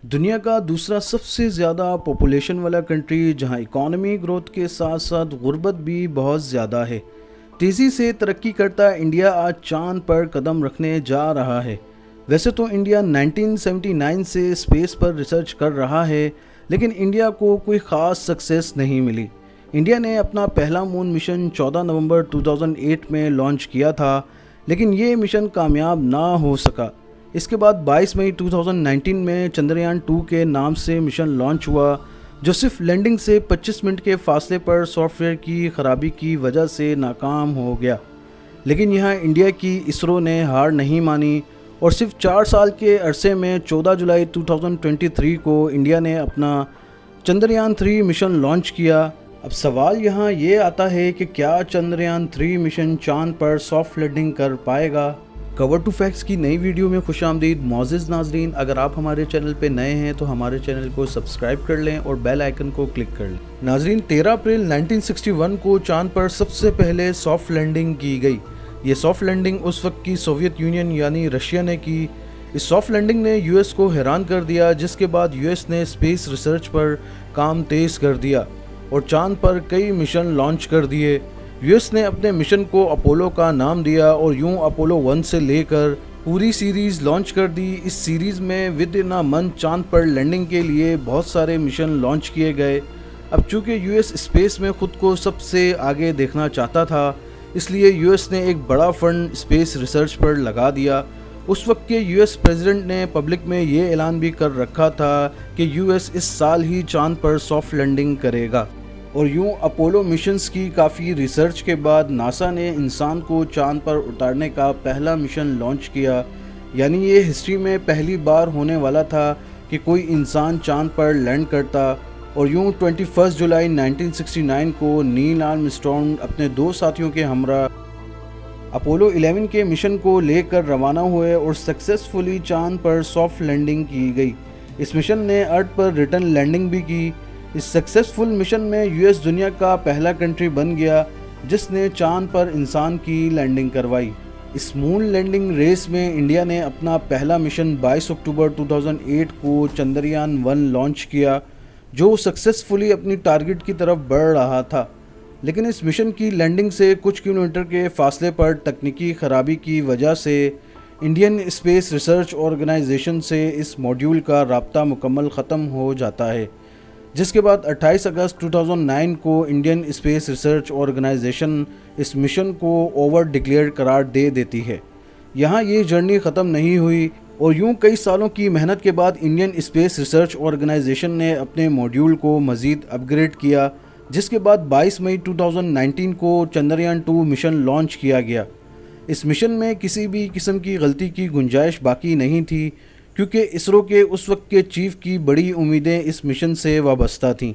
دنیا کا دوسرا سب سے زیادہ پاپولیشن والا کنٹری جہاں اکانومی گروتھ کے ساتھ ساتھ غربت بھی بہت زیادہ ہے۔ تیزی سے ترقی کرتا انڈیا آج چاند پر قدم رکھنے جا رہا ہے۔ ویسے تو انڈیا 1979 سے اسپیس پر ریسرچ کر رہا ہے، لیکن انڈیا کو کوئی خاص سکسیس نہیں ملی۔ انڈیا نے اپنا پہلا مون مشن 14 نومبر 2008 میں لانچ کیا تھا، لیکن یہ مشن کامیاب نہ ہو سکا۔ اس کے بعد 22 مئی 2019 میں چندریان 2 کے نام سے مشن لانچ ہوا، جو صرف لینڈنگ سے 25 منٹ کے فاصلے پر سافٹ ویئر کی خرابی کی وجہ سے ناکام ہو گیا۔ لیکن یہاں انڈیا کی اسرو نے ہار نہیں مانی اور صرف 4 سال کے عرصے میں 14 جولائی 2023 کو انڈیا نے اپنا چندریان 3 مشن لانچ کیا۔ اب سوال یہاں یہ آتا ہے کہ کیا چندریان 3 مشن چاند پر سافٹ لینڈنگ کر پائے گا؟ کور ٹو فیکٹس کی نئی ویڈیو میں خوش آمدید معزز ناظرین۔ اگر آپ ہمارے چینل پہ نئے ہیں تو ہمارے چینل کو سبسکرائب کر لیں اور بیل آئیکن کو کلک کر لیں۔ ناظرین، 13 اپریل 1961 کو چاند پر سب سے پہلے سافٹ لینڈنگ کی گئی۔ یہ سافٹ لینڈنگ اس وقت کی سوویت یونین یعنی رشیا نے کی۔ اس سافٹ لینڈنگ نے یو ایس کو حیران کر دیا، جس کے بعد یو ایس نے اسپیس ریسرچ پر کام تیز کر دیا اور چاند پر کئی مشن لانچ کر دیے۔ یو ایس نے اپنے مشن کو اپولو کا نام دیا اور یوں اپولو 1 سے لے کر پوری سیریز لانچ کر دی۔ اس سیریز میں ود ان اے منتھ چاند پر لینڈنگ کے لیے بہت سارے مشن لانچ کیے گئے۔ اب چونکہ یو ایس اسپیس میں خود کو سب سے آگے دیکھنا چاہتا تھا، اس لیے یو ایس نے ایک بڑا فنڈ اسپیس ریسرچ پر لگا دیا۔ اس وقت کے یو ایس پریزیڈنٹ نے پبلک میں یہ اعلان بھی کر رکھا تھا کہ یو ایس اس سال ہی چاند پر سافٹ لینڈنگ کرے گا۔ اور یوں اپولو مشنز کی کافی ریسرچ کے بعد ناسا نے انسان کو چاند پر اتارنے کا پہلا مشن لانچ کیا۔ یعنی یہ ہسٹری میں پہلی بار ہونے والا تھا کہ کوئی انسان چاند پر لینڈ کرتا۔ اور یوں 21 جولائی 1969 کو نیل آرمسٹرانگ اپنے 2 ساتھیوں کے ہمراہ اپولو 11 کے مشن کو لے کر روانہ ہوئے اور سکسیسفلی چاند پر سافٹ لینڈنگ کی گئی۔ اس مشن نے ارتھ پر ریٹرن لینڈنگ بھی کی۔ اس سکسیسفل مشن میں یو ایس دنیا کا پہلا کنٹری بن گیا جس نے چاند پر انسان کی لینڈنگ کروائی۔ اس مون لینڈنگ ریس میں انڈیا نے اپنا پہلا مشن 22 اکتوبر 2008 کو چندریان 1 لانچ کیا، جو سکسیسفلی اپنی ٹارگٹ کی طرف بڑھ رہا تھا۔ لیکن اس مشن کی لینڈنگ سے کچھ کلومیٹر کے فاصلے پر تکنیکی خرابی کی وجہ سے انڈین اسپیس ریسرچ آرگنائزیشن سے اس ماڈیول کا رابطہ مکمل ختم ہو جاتا ہے، جس کے بعد 28 اگست 2009 کو انڈین اسپیس ریسرچ آرگنائزیشن اس مشن کو اوور ڈکلیئر قرار دے دیتی ہے۔ یہاں یہ جرنی ختم نہیں ہوئی اور یوں کئی سالوں کی محنت کے بعد انڈین اسپیس ریسرچ آرگنائزیشن نے اپنے ماڈیول کو مزید اپ گریڈ کیا، جس کے بعد 22 مئی 2019 کو چندریان 2 مشن لانچ کیا گیا۔ اس مشن میں کسی بھی قسم کی غلطی کی گنجائش باقی نہیں تھی، کیونکہ اسرو کے اس وقت کے چیف کی بڑی امیدیں اس مشن سے وابستہ تھیں۔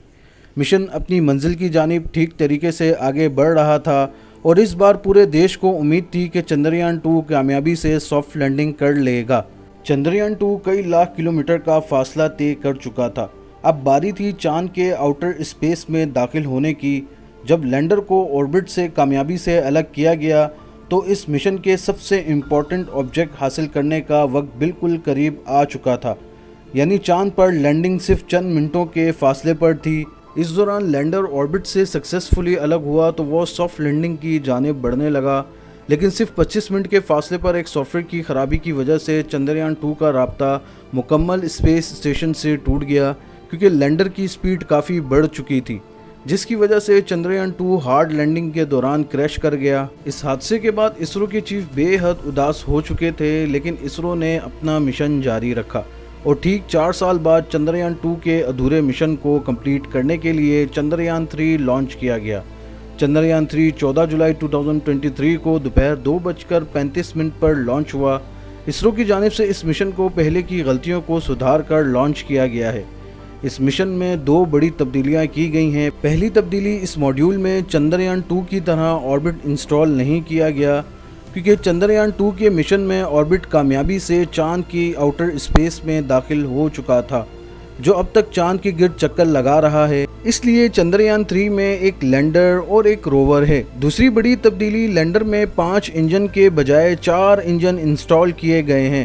مشن اپنی منزل کی جانب ٹھیک طریقے سے آگے بڑھ رہا تھا اور اس بار پورے دیش کو امید تھی کہ چندریان 2 کامیابی سے سافٹ لینڈنگ کر لے گا۔ چندریان 2 کئی لاکھ کلومیٹر کا فاصلہ طے کر چکا تھا۔ اب باری تھی چاند کے آؤٹر اسپیس میں داخل ہونے کی۔ جب لینڈر کو آربٹ سے کامیابی سے الگ کیا گیا تو اس مشن کے سب سے امپورٹنٹ آبجیکٹ حاصل کرنے کا وقت بالکل قریب آ چکا تھا، یعنی چاند پر لینڈنگ صرف چند منٹوں کے فاصلے پر تھی۔ اس دوران لینڈر آربٹ سے سکسیسفلی الگ ہوا تو وہ سافٹ لینڈنگ کی جانب بڑھنے لگا، لیکن صرف 25 منٹ کے فاصلے پر ایک سافٹ ویئر کی خرابی کی وجہ سے چندریان 2 کا رابطہ مکمل اسپیس اسٹیشن سے ٹوٹ گیا، کیونکہ لینڈر کی سپیڈ کافی بڑھ چکی تھی، جس کی وجہ سے چندریان 2 ہارڈ لینڈنگ کے دوران کریش کر گیا۔ اس حادثے کے بعد اسرو کے چیف بے حد اداس ہو چکے تھے، لیکن اسرو نے اپنا مشن جاری رکھا اور ٹھیک 4 سال بعد چندریان 2 کے ادھورے مشن کو کمپلیٹ کرنے کے لیے چندریان 3 لانچ کیا گیا۔ چندریان 3 14 جولائی 2023 کو دوپہر 2:35 پر لانچ ہوا۔ اسرو کی جانب سے اس مشن کو پہلے کی غلطیوں کو سدھار کر لانچ کیا گیا ہے۔ اس مشن میں 2 بڑی تبدیلیاں کی گئی ہیں۔ پہلی تبدیلی، اس ماڈیول میں چندریان 2 کی طرح آربٹ انسٹال نہیں کیا گیا، کیونکہ چندریان 2 کے مشن میں آربٹ کامیابی سے چاند کی آؤٹر اسپیس میں داخل ہو چکا تھا، جو اب تک چاند کے گرد چکر لگا رہا ہے۔ اس لیے چندریان 3 میں ایک لینڈر اور ایک روور ہے۔ دوسری بڑی تبدیلی، لینڈر میں 5 انجن کے بجائے 4 انجن انسٹال کیے گئے ہیں۔